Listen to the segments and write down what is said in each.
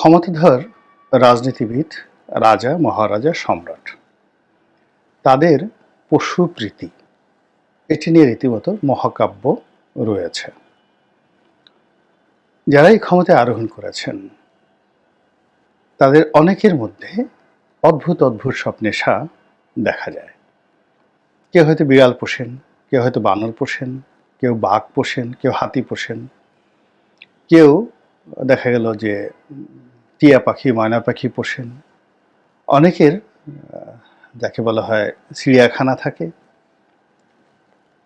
ক্ষমতাধর রাজনীতিবিদ, রাজা, মহারাজা, সম্রাট তাদের পশুপ্রীতি এটি নিয়ে রীতিমতো মহাকাব্য রয়েছে। যারাই ক্ষমতায় আরোহণ করেছেন তাদের অনেকের মধ্যে অদ্ভুত অদ্ভুত সব নেশা দেখা যায়। কেউ হয়তো বিড়াল পোষেন, কেউ হয়তো বানর পোষেন, কেউ বাঘ পোষেন, কেউ হাতি পোষেন, কেউ দেখা গেল যে টিয়া পাখি, ময়না পাখি পোষেন। অনেকের যাকে বলা হয় চিড়িয়াখানা থাকে।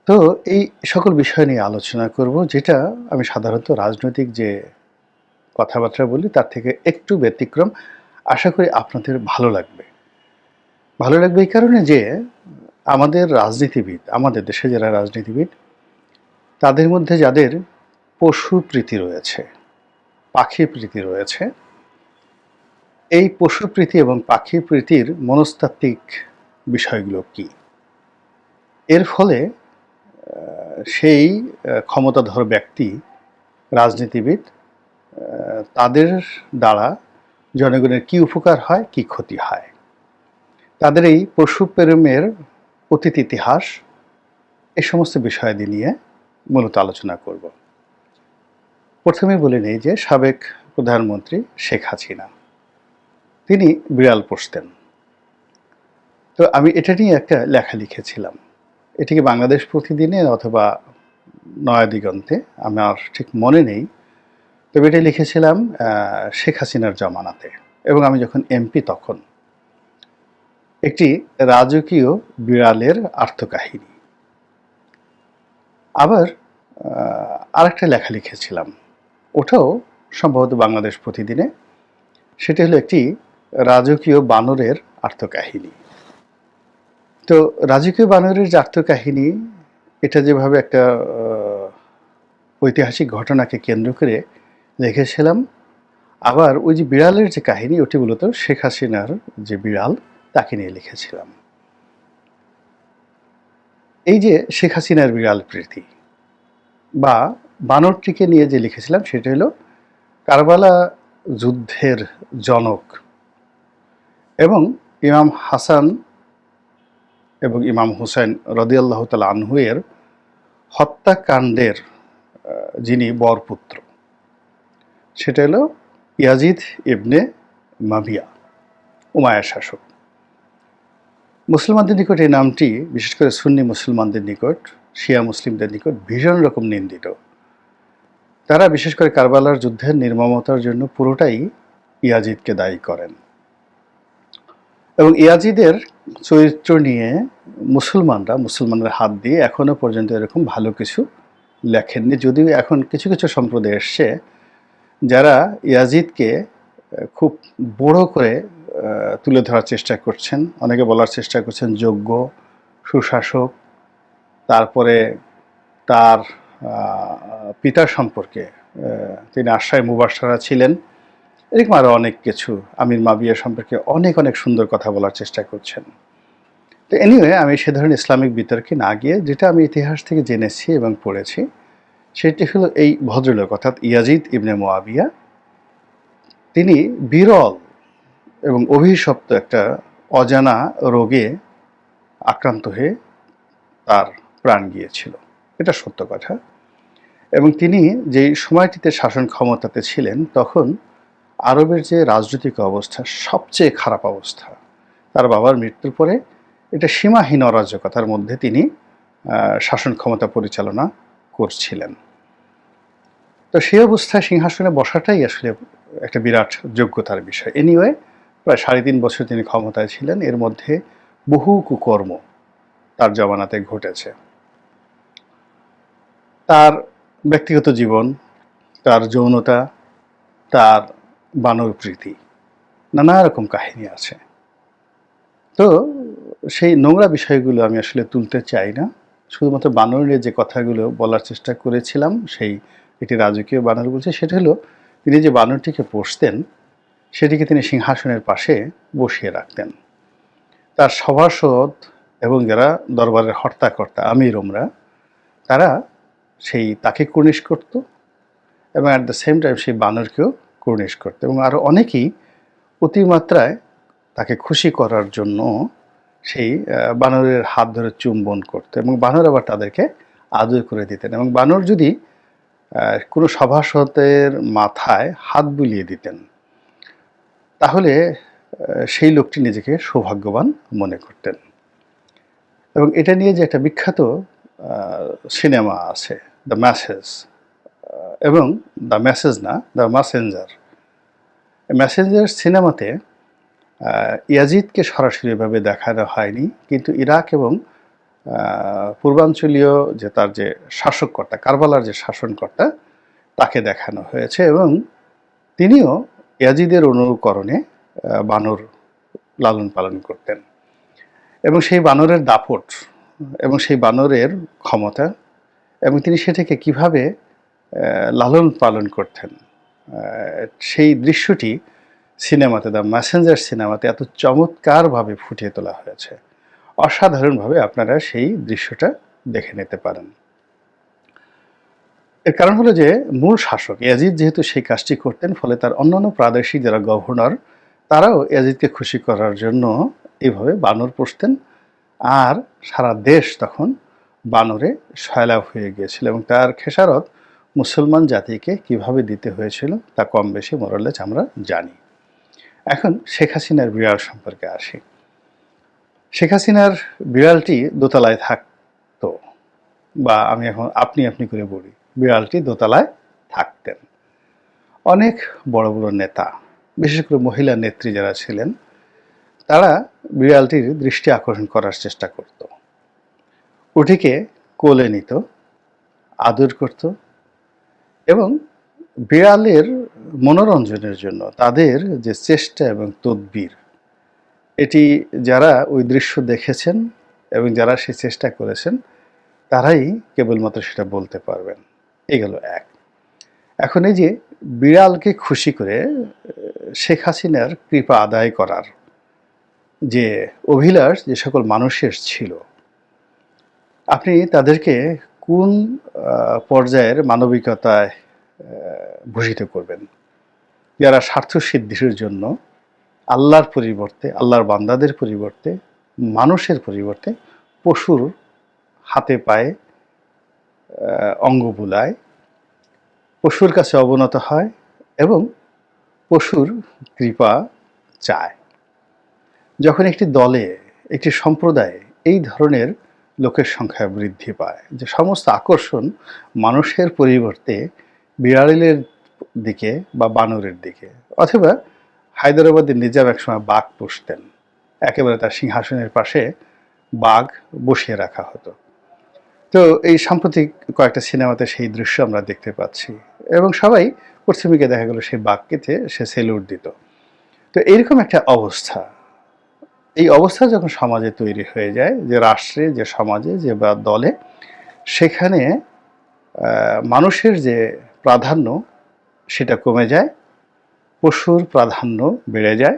তো এই সকল বিষয় নিয়ে আলোচনা করব, যেটা আমি সাধারণত রাজনৈতিক যে কথাবার্তা বলি তার থেকে একটু ব্যতিক্রম। আশা করি আপনাদের ভালো লাগবে। ভালো লাগবে এই কারণে যে আমাদের রাজনীতিবিদ, আমাদের দেশে যারা রাজনীতিবিদ, তাদের মধ্যে যাদের পশুপ্রীতি রয়েছে, পাখি প্রীতি রয়েছে, এই পশুপ্রীতি এবং পাখি প্রীতির মনস্তাত্ত্বিক বিষয়গুলো কি, এর ফলে সেই ক্ষমতাধর ব্যক্তি, রাজনীতিবিদ, তাদের দ্বারা জনগণের কি উপকার হয়, কি ক্ষতি হয়, তাদের এই পশুপ্রেমের অতীত ইতিহাস, এই সমস্ত বিষয়াদি নিয়ে মূলত আলোচনা করব। প্রথমে বলে নেই যে সাবেক প্রধানমন্ত্রী শেখ হাসিনা তিনি বিড়াল পোষতেন। তো আমি এটা নিয়ে একটা লেখা লিখেছিলাম। এটিকে বাংলাদেশ প্রতিদিনে অথবা নয়া দিগন্তে, আমার ঠিক মনে নেই, তবে এটা লিখেছিলাম শেখ হাসিনার জমানাতে, এবং আমি যখন এমপি তখন। একটি রাজকীয় বিড়ালের আর্তকাহিনী। আবার আরেকটা লেখা লিখেছিলাম, ওটাও সম্ভবত বাংলাদেশ প্রতিদিনে, সেটা হলো একটি রাজকীয় বানরের আর্তকাহিনী। তো রাজকীয় বানরের যে আর্তকাহিনী, এটা যেভাবে একটা ঐতিহাসিক ঘটনাকে কেন্দ্র করে লিখেছিলাম, আবার ওই যে বিড়ালের যে কাহিনী, ওটি মূলত শেখ হাসিনার যে বিড়াল তাকে নিয়ে লিখেছিলাম। এই যে শেখ হাসিনার বিড়াল প্রীতি বা বানরটিকে নিয়ে যে লিখেছিলাম, সেটা হলো কারবালা যুদ্ধের জনক এবং ইমাম হাসান এবং ইমাম হুসাইন রাদিয়াল্লাহু তাআলা আনহু-এর হত্যাকাণ্ডের যিনি বরপুত্র, সেটা হলো ইয়াজিদ ইবনে মাবিয়া, উমাইয়ার শাসক। মুসলমানদের নিকট এই নামটি, বিশেষ করে সুন্নি মুসলমানদের নিকট, শিয়া মুসলিমদের নিকট ভীষণ রকম নিন্দিত। তারা বিশেষ করে কারবালার যুদ্ধের নির্মমতার জন্য পুরোটাই ইয়াজিদকে দায়ী করেন, এবং ইয়াজিদের চরিত্র নিয়ে মুসলমানরা হাত দিয়ে এখনো পর্যন্ত এরকম ভালো কিছু লেখেননি। যদিও এখন কিছু কিছু সম্প্রদায় এসছে যারা ইয়াজিদকে খুব বড় করে তুলে ধরার চেষ্টা করছেন। অনেকে বলার চেষ্টা করছেন যোগ্য, সুশাসক, তারপরে তার পিতার সম্পর্কে তিনি আশরায়ে মুবাশশারা ছিলেন, এরকম আরও অনেক কিছু, আমির মাবিয়া সম্পর্কে অনেক অনেক সুন্দর কথা বলার চেষ্টা করছেন। তো এনিওয়ে, আমি সে ধরনের ইসলামিক বিতর্কে না গিয়ে যেটা আমি ইতিহাস থেকে জেনেছি এবং পড়েছি, সেটি হলো এই ভদ্রলোক, অর্থাৎ ইয়াজিদ ইবনে মুআবিয়া, তিনি বিরল এবং অভিশপ্ত একটা অজানা রোগে আক্রান্ত হয়ে তার প্রাণ গিয়েছিল। এটা সত্য কথা। এবং তিনি যেই সময়টিতে শাসন ক্ষমতাতে ছিলেন, তখন আরবের যে রাজনৈতিক অবস্থা, সবচেয়ে খারাপ অবস্থা। তার বাবার মৃত্যুর পরে এটা সীমাহীন অরাজকতার মধ্যে তিনি শাসন ক্ষমতা পরিচালনা করছিলেন। তো সেই অবস্থায় সিংহাসনে বসাটাই আসলে একটা বিরাট যোগ্যতার বিষয়। এনিওয়ে, প্রায় 3.5 বছর তিনি ক্ষমতায় ছিলেন। এর মধ্যে বহু কুকর্ম তার জমানাতে ঘটেছে। তার ব্যক্তিগত জীবন, তার যৌনতা, তার বানর প্রীতি, নানা রকম কাহিনী আছে। তো সেই নোংরা বিষয়গুলো আমি আসলে তুলতে চাই না। শুধুমাত্র বানর নিয়ে যে কথাগুলো বলার চেষ্টা করেছিলাম, সেই একটি রাজকীয় বানর বলছে, সেটা হলো তিনি যে বানরটিকে পোষতেন, সেটিকে তিনি সিংহাসনের পাশে বসিয়ে রাখতেন। তার সভাসদ এবং যারা দরবারের হর্তাকর্তা, আমিরমরা, তারা তাকে কুর্নিশ করত এবং অ্যাট দ্য সেম টাইম সেই বানরকেও কুর্নিশ করত এবং আরও অনেকেই অতিমাত্রায় তাকে খুশি করার জন্য সেই বানরের হাত ধরে চুম্বন করত এবং বানর আবার তাদেরকে আদর করে দিতেন এবং বানর যদি কোনো সভাসদের মাথায় হাত বুলিয়ে দিতেন তাহলে সেই লোকটি নিজেকে সৌভাগ্যবান মনে করতেন। এবং এটা নিয়ে যে একটা বিখ্যাত সিনেমা আছে দ্য মেসেজ এবং দ্য মেসেজ না দ্য মেসেঞ্জার। মেসেঞ্জার সিনেমাতে ইয়াজিদকে সরাসরিভাবে দেখানো হয়নি, কিন্তু ইরাক এবং পূর্বাঞ্চলীয় যে তার যে শাসককর্তা, কারবালার যে শাসনকর্তা, তাকে দেখানো হয়েছে এবং তিনিও ইয়াজিদের অনুকরণে বানর লালন পালন করতেন এবং সেই বানরের দাপট এবং সেই বানরের ক্ষমতা এবং তিনি সেটাকে কিভাবে লালন পালন করতেন সেই দৃশ্যটি সিনেমাতে, দ্য মেসেঞ্জার সিনেমাতে এত চমৎকারভাবে ফুটিয়ে তোলা হয়েছে। অসাধারণভাবে আপনারা সেই দৃশ্যটা দেখে নিতে পারেন। এর কারণ হলো যে মূল শাসক ইয়াজিদ যেহেতু সেই কাজটি করতেন, ফলে তার অন্যান্য প্রাদেশিক যারা গভর্নর তারাও ইয়াজিদকে খুশি করার জন্য এইভাবে বানর পুষতেন আর সারা দেশ তখন বানরে সয়লাভ হয়ে গিয়েছিল এবং তার খেসারত মুসলমান জাতিকে কিভাবে দিতে হয়েছিল তা কম বেশি মোরালেজ আমরা জানি। এখন শেখ হাসিনার বিড়াল সম্পর্কে আসি। শেখ হাসিনার বিড়ালটি দোতলায় থাকতো, বা আমি এখন আপনি করে বলি, বিড়ালটি দোতলায় থাকতেন। অনেক বড় বড় নেতা, বিশেষ করে মহিলা নেত্রী যারা ছিলেন, তারা বিড়ালটির দৃষ্টি আকর্ষণ করার চেষ্টা করত, ওটিকে কোলে নিত, আদর করত এবং বিড়ালের মনোরঞ্জনের জন্য তাদের যে চেষ্টা এবং তদবির, এটি যারা ওই দৃশ্য দেখেছেন এবং যারা সেই চেষ্টা করেছেন তারাই কেবলমাত্র সেটা বলতে পারবেন। এগুলো এক। এখন এই যে বিড়ালকে খুশি করে শেখ হাসিনার কৃপা আদায় করার যে অভিলাষ যে সকল মানুষের ছিল, আপনি তাদেরকে কোন পর্যায়ের মানবিকতায় ভূষিত করবেন? যারা স্বার্থ সিদ্ধির জন্য আল্লাহর পরিবর্তে, আল্লাহর বান্দাদের পরিবর্তে, মানুষের পরিবর্তে পশুর হাতে পায়ে অঙ্গ বুলায়, পশুর কাছে অবনত হয় এবং পশুর কৃপা চায়। যখন একটি দলে, একটি সম্প্রদায়ে এই ধরনের লোকের সংখ্যা বৃদ্ধি পায়, যে সমস্ত আকর্ষণ মানুষের পরিবর্তে বিড়ালের দিকে বা বানরের দিকে, অথবা হায়দ্রাবাদের নিজাম একসময় বাঘ পুষতেন, একেবারে তার সিংহাসনের পাশে বাঘ বসিয়ে রাখা হতো। তো এই সাম্প্রতিক কয়েকটা সিনেমাতে সেই দৃশ্য আমরা দেখতে পাচ্ছি এবং সবাই পশ্চিমীকে দেখা গেল সেই বাঘকে সে সেলুট দিত। তো এইরকম একটা অবস্থা, এই অবস্থা যখন সমাজে তৈরি হয়ে যায়, যে রাষ্ট্রে, যে সমাজে, যে বা দলে, সেখানে মানুষের যে প্রাধান্য সেটা কমে যায়, পশুর প্রাধান্য বেড়ে যায়।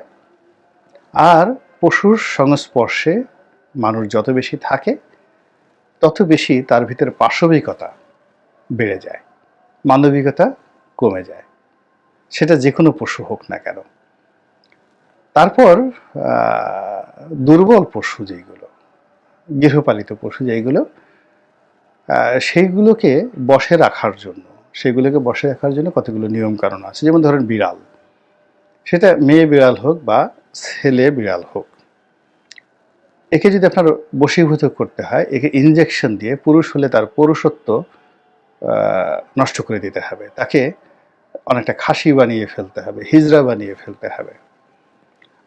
আর পশুর সংস্পর্শে মানুষ যত বেশি থাকে তত বেশি তার ভিতরে পাশবিকতা বেড়ে যায়, মানবিকতা কমে যায়, সেটা যে কোনো পশু হোক না কেন। তারপর দুর্বল পশু যেগুলো, গৃহপালিত পশু যেগুলো, সেইগুলোকে বশে রাখার জন্য কতগুলো নিয়ম কারণ আছে। যেমন ধরেন বিড়াল, সেটা মেয়ে বিড়াল হোক বা ছেলে বিড়াল হোক, একে যদি আপনার বশীভূত করতে হয়, একে ইনজেকশন দিয়ে, পুরুষ হলে তার পুরুষত্ব নষ্ট করে দিতে হবে, তাকে অনেকটা খাসি বানিয়ে ফেলতে হবে, হিজড়া বানিয়ে ফেলতে হবে।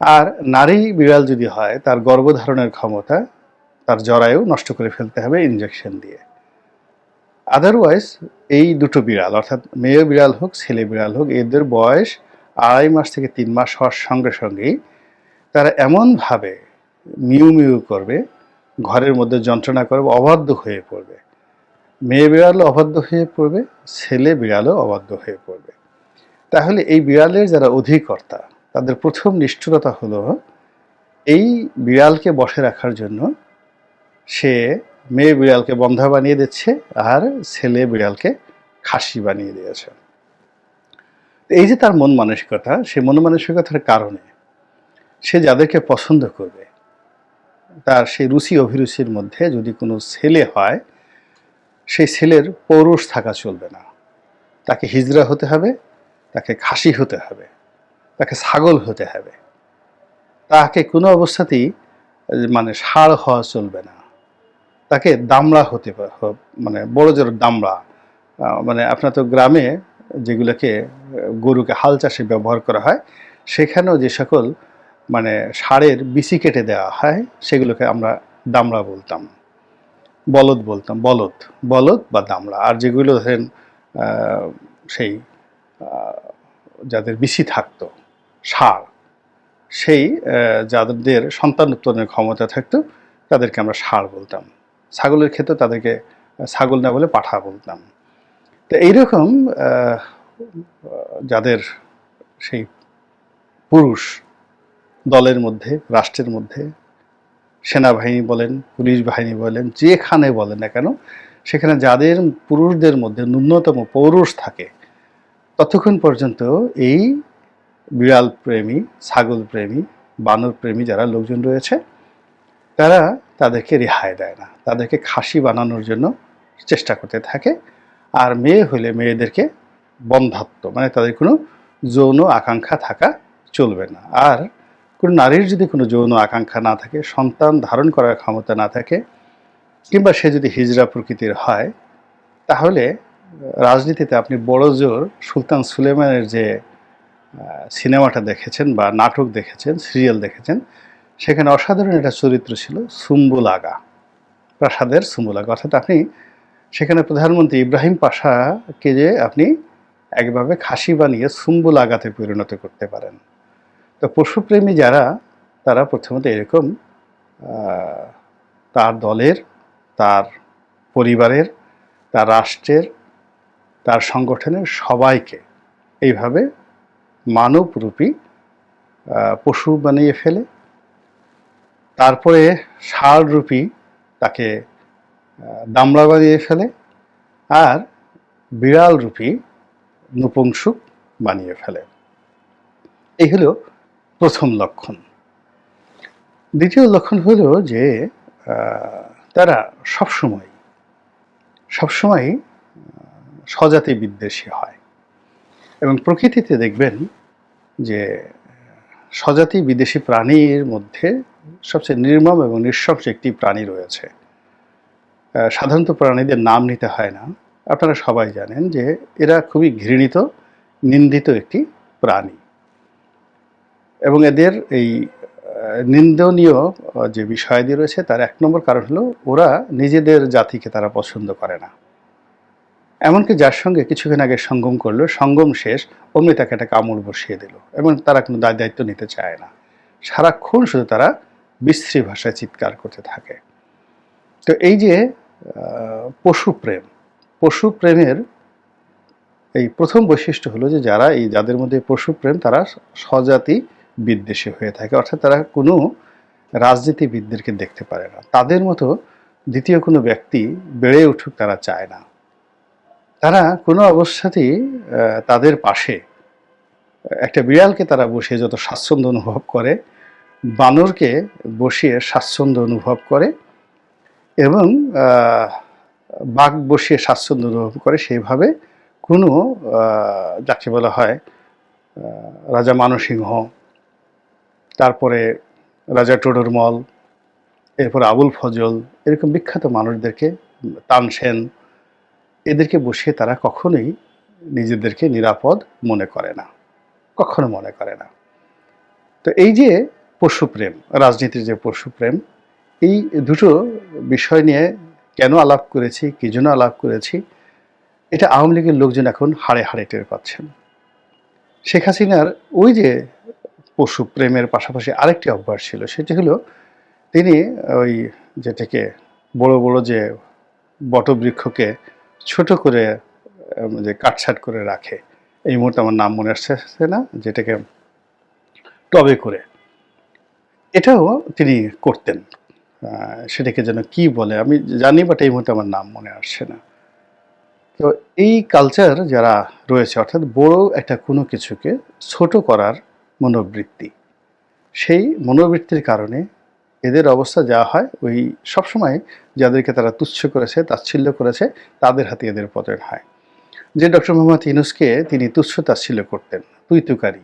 আর নারী বিড়াল যদি হয়, তার গর্ভধারণের ক্ষমতা, তার জরায়ু নষ্ট করে ফেলতে হবে ইনজেকশন দিয়ে। আদারওয়াইজ এই দুটো বিড়াল, অর্থাৎ মেয়ে বিড়াল হোক ছেলে বিড়াল হোক, এদের বয়স 2.5 মাস থেকে 3 মাস হওয়ার সঙ্গে সঙ্গেই তারা এমনভাবে মিউ মিউ করবে, ঘরের মধ্যে যন্ত্রণা করবে, অবাধ্য হয়ে পড়বে। মেয়ে বিড়ালও অবাধ্য হয়ে পড়বে, ছেলে বিড়ালও অবাধ্য হয়ে পড়বে। তাহলে এই বিড়ালের যারা অধিকর্তা, তাদের প্রথম নিষ্ঠুরতা হলো এই বিড়ালকে বসে রাখার জন্য সে মেয়ে বিড়ালকে বন্ধা বানিয়ে দিচ্ছে আর ছেলে বিড়ালকে খাসি বানিয়ে দিয়েছে। এই যে তার মন মানসিকতা, সেই মন মানসিকতার কারণে সে যাদেরকে পছন্দ করবে, তার সেই রুচি অভিরুচির মধ্যে যদি কোনো ছেলে হয়, সেই ছেলের পৌরুষ থাকা চলবে না। তাকে হিজড়া হতে হবে, তাকে খাসি হতে হবে, তাকে ছাগল হতে হবে, তাকে কোনো অবস্থাতেই মানে ষাঁড় হওয়া চলবে না, তাকে দামড়া হতে মানে বড় জোর দামড়া। মানে আপনার তো গ্রামে যেগুলোকে গরুকে হাল চাষে ব্যবহার করা হয়, সেখানেও যে সকল মানে ষাঁড়ের বিচি কেটে দেওয়া হয় সেগুলোকে আমরা দামড়া বলতাম, বলদ বলতাম, বলদ বলদ বা দামড়া। আর যেগুলো ধরেন সেই যাদের বিচি থাকতো ষাঁড়, সেই যাদের সন্তান উৎপাদনের ক্ষমতা থাকতো তাদেরকে আমরা ষাঁড় বলতাম। ছাগলের ক্ষেত্রে তাদেরকে ছাগল না বলে পাঠা বলতাম। তো এইরকম যাদের সেই পুরুষ দলের মধ্যে, রাষ্ট্রের মধ্যে, সেনাবাহিনী বলেন, পুলিশ বাহিনী বলেন, যেখানে বলেন না কেন, সেখানে যাদের পুরুষদের মধ্যে ন্যূনতম পৌরুষ থাকে, ততক্ষণ পর্যন্ত এই বিড়াল প্রেমী, ছাগল প্রেমী, বানর প্রেমী যারা লোকজন রয়েছে, তারা তাদেরকে রেহাই দেয় না, তাদেরকে খাসি বানানোর জন্য চেষ্টা করতে থাকে। আর মেয়ে হলে মেয়েদেরকে বন্ধাত্ব, মানে তাদের কোনো যৌন আকাঙ্ক্ষা থাকা চলবে না। আর কোনো নারীর যদি কোনো যৌন আকাঙ্ক্ষা না থাকে, সন্তান ধারণ করার ক্ষমতা না থাকে, কিংবা সে যদি হিজড়া প্রকৃতির হয়, তাহলে রাজনীতিতে আপনি বড় জোর সুলতান সুলেমানের যে সিনেমাটা দেখেছেন বা নাটক দেখেছেন, সিরিয়াল দেখেছেন, সেখানে অসাধারণ একটা চরিত্র ছিল সুম্বুল আগা, প্রাসাদের সুম্বুল আগা। অর্থাৎ আপনি সেখানে প্রধানমন্ত্রী ইব্রাহিম পাশাকে যে আপনি একভাবে খাসি বানিয়ে সুম্বুল আগাতে পরিণত করতে পারেন। তো পশুপ্রেমী যারা, তারা প্রথমত এরকম তার দলের, তার পরিবারের, তার রাষ্ট্রের, তার সংগঠনের সবাইকে এইভাবে মানবরূপী পশু বানিয়ে ফেলে। তারপরে ষাঁড়রূপী তাকে দামড়া বানিয়ে ফেলে, আর বিড়ালরূপী নপুংসক বানিয়ে ফেলে। এই হলো প্রথম লক্ষণ। দ্বিতীয় লক্ষণ হলো যে তারা সবসময় স্বজাতি বিদ্বেষী হয়। এবং প্রকৃতিতে দেখবেন যে স্বজাতি বিদেশি প্রাণীর মধ্যে সবচেয়ে নির্মম এবং নৃশংস একটি প্রাণী রয়েছে। সাধারণত প্রাণীদের নাম নিতে হয় না, আপনারা সবাই জানেন যে এরা খুবই ঘৃণিত, নিন্দিত একটি প্রাণী। এবং এদের এই নিন্দনীয় যে বিষয়াদি রয়েছে, তার এক নম্বর কারণ হলো ওরা নিজেদের জাতিকে তারা পছন্দ করে না। এমনকি যার সঙ্গে কিছুক্ষণ আগে সঙ্গম করলো, সঙ্গম শেষ, অমনি তাকে একটা কামড় বসিয়ে দিল, এবং তারা কোনো দায়িত্ব নিতে চায় না। সারাক্ষণ শুধু তারা বিশ্রী ভাষায় চিৎকার করতে থাকে। তো এই যে পশুপ্রেমের এই প্রথম বৈশিষ্ট্য হলো যে যাদের মধ্যে পশুপ্রেম, তারা স্বজাতি বিদ্বেষী হয়ে থাকে। অর্থাৎ তারা কোনো রাজনীতিবিদদেরকে দেখতে পারে না, তাদের মতো দ্বিতীয় কোনো ব্যক্তি বেড়ে উঠুক তারা চায় না। তারা কোনো অবস্থাতেই তাদের পাশে একটা বিড়ালকে তারা বসিয়ে যত স্বাচ্ছন্দ্য অনুভব করে, বানরকে বসিয়ে স্বাচ্ছন্দ্য অনুভব করে, এবং বাঘ বসিয়ে স্বাচ্ছন্দ্য অনুভব করে, সেইভাবে কোনো যাকে বলা হয় রাজা মানসিংহ, তারপরে রাজা টোডরমল, এরপর আবুল ফজল, এরকম বিখ্যাত মানুষদেরকে, তানসেন, এদেরকে বসিয়ে তারা কখনোই নিজেদেরকে নিরাপদ মনে করে না, কখনো মনে করে না। তো এই যে পশুপ্রেম, রাজনীতির যে পশুপ্রেম, এই দুটো বিষয় নিয়ে কেন আলাপ করেছি, কি জন্য আলাপ করেছি, এটা আওয়ামী লীগের লোকজন এখন হাড়ে হাড়ে টের পাচ্ছেন। শেখ হাসিনার ওই যে পশুপ্রেমের পাশাপাশি আরেকটি অভ্যাস ছিল, সেটি হলো তিনি ওই যেটাকে বড় বড় যে বটবৃক্ষকে ছোট করে যে কাটছাট করে রাখে, এই মুহূর্তে আমার নাম মনে আসছে না, যেটাকে টবে করে, এটাও তিনি করতেন। সেটাকে যেন কি বলে আমি জানি, বাট এই মুহূর্তে আমার নাম মনে আসছে না। তো এই কালচার যারা রয়েছে, অর্থাৎ বড় একটা কোনো কিছুকে ছোট করার মনোবৃত্তি, সেই মনোবৃত্তির কারণে এদের অবস্থা যা হয়, ওই সবসময় যাদেরকে তারা তুচ্ছ করেছে, তাচ্ছিল্য করেছে, তাদের হাতে এদের পতন হয়। যে ডক্টর মোহাম্মদ ইউনূসকে তিনি তুচ্ছ তাচ্ছিল্য করতেন, তুই তুকারি,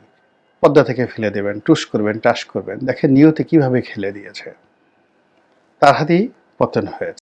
পদ্মা থেকে ফেলে দেবেন, টুস করবেন, টাস করবেন, দেখেন নিয়তি কিভাবে খেলে দিয়েছে, তার হাতেই পতন হয়েছে।